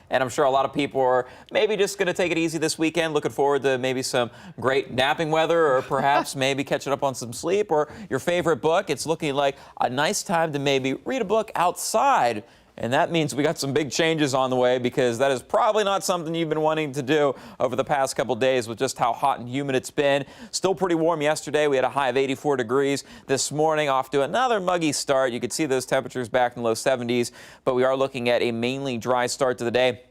And I'm sure a lot of people are maybe just going to take it easy this weekend, looking forward to maybe some great napping weather, or perhaps maybe catching up on some sleep, or your favorite book. It's looking like a nice time to maybe read a book outside. And that means we got some big changes on the way, because that is probably not something you've been wanting to do over the past couple days with just how hot and humid it's been. Still pretty warm yesterday. We had a high of 84 degrees. This morning, off to another muggy start. You could see those temperatures back in the low 70s, but we are looking at a mainly dry start to the day.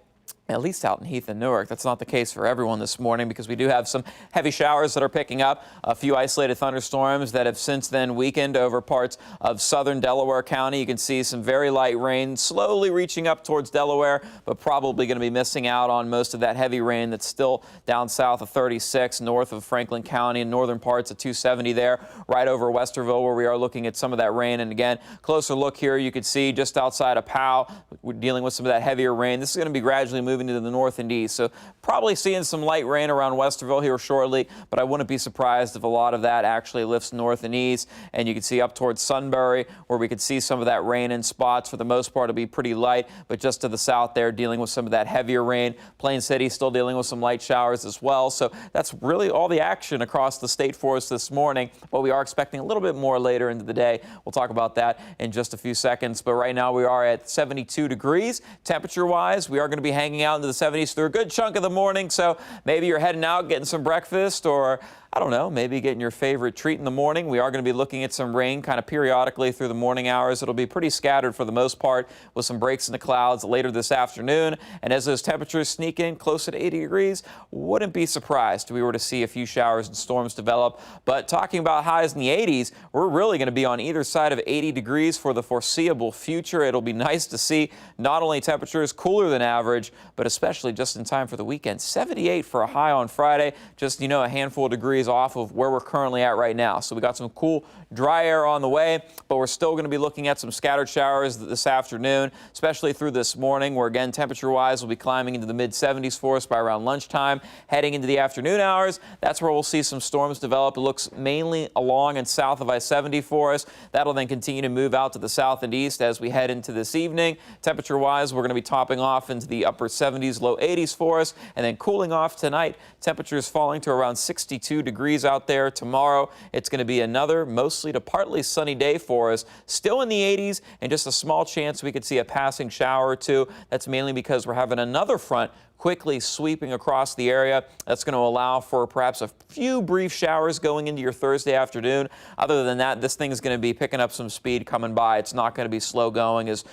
At least out in Heath and Newark. That's not the case for everyone this morning, because we do have some heavy showers that are picking up, a few isolated thunderstorms that have since then weakened over parts of southern Delaware County. You can see some very light rain slowly reaching up towards Delaware, but probably going to be missing out on most of that heavy rain that's still down south of 36, north of Franklin County, and northern parts of 270 there, right over Westerville, where we are looking at some of that rain. And again, closer look here, you can see just outside of Powell, we're dealing with some of that heavier rain. This is going to be gradually moving to the north and east, so probably seeing some light rain around Westerville here shortly, but I wouldn't be surprised if a lot of that actually lifts north and east. And you can see up towards Sunbury, where we could see some of that rain in spots. For the most part, it'll be pretty light, but just to the south there, dealing with some of that heavier rain. Plain City still dealing with some light showers as well. So that's really all the action across the state for us this morning, but we are expecting a little bit more later into the day. We'll talk about that in just a few seconds, but right now we are at 72 degrees. Temperature-wise, we are going to be hanging out into the 70s through a good chunk of the morning, so maybe you're heading out, getting some breakfast, or I don't know, maybe getting your favorite treat in the morning. We are going to be looking at some rain kind of periodically through the morning hours. It'll be pretty scattered for the most part, with some breaks in the clouds later this afternoon. And as those temperatures sneak in closer to 80 degrees, wouldn't be surprised if we were to see a few showers and storms develop. But talking about highs in the 80s, we're really going to be on either side of 80 degrees for the foreseeable future. It'll be nice to see not only temperatures cooler than average, but especially just in time for the weekend. 78 for a high on Friday, just, a handful of degrees off of where we're currently at right now. So we got some cool, dry air on the way, but we're still going to be looking at some scattered showers this afternoon, especially through this morning, where again, temperature-wise, we'll be climbing into the mid-70s for us by around lunchtime. Heading into the afternoon hours, that's where we'll see some storms develop. It looks mainly along and south of I-70 for us. That'll then continue to move out to the south and east as we head into this evening. Temperature-wise, we're going to be topping off into the upper 70s, low 80s for us, and then cooling off tonight. Temperatures falling to around 62 degrees out there. Tomorrow, it's going to be another mostly to partly sunny day for us, still in the 80s, and just a small chance we could see a passing shower or two. That's mainly because we're having another front quickly sweeping across the area. That's going to allow for perhaps a few brief showers going into your Thursday afternoon. Other than that, this thing is going to be picking up some speed coming by. It's not going to be slow going as,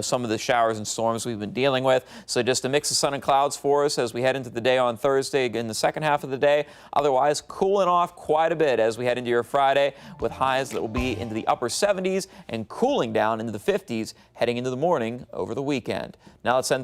some of the showers and storms we've been dealing with. So just a mix of sun and clouds for us as we head into the day on Thursday in the second half of the day. Otherwise, cooling off quite a bit as we head into your Friday, with highs that will be into the upper 70s and cooling down into the 50s heading into the morning over the weekend. Now let's send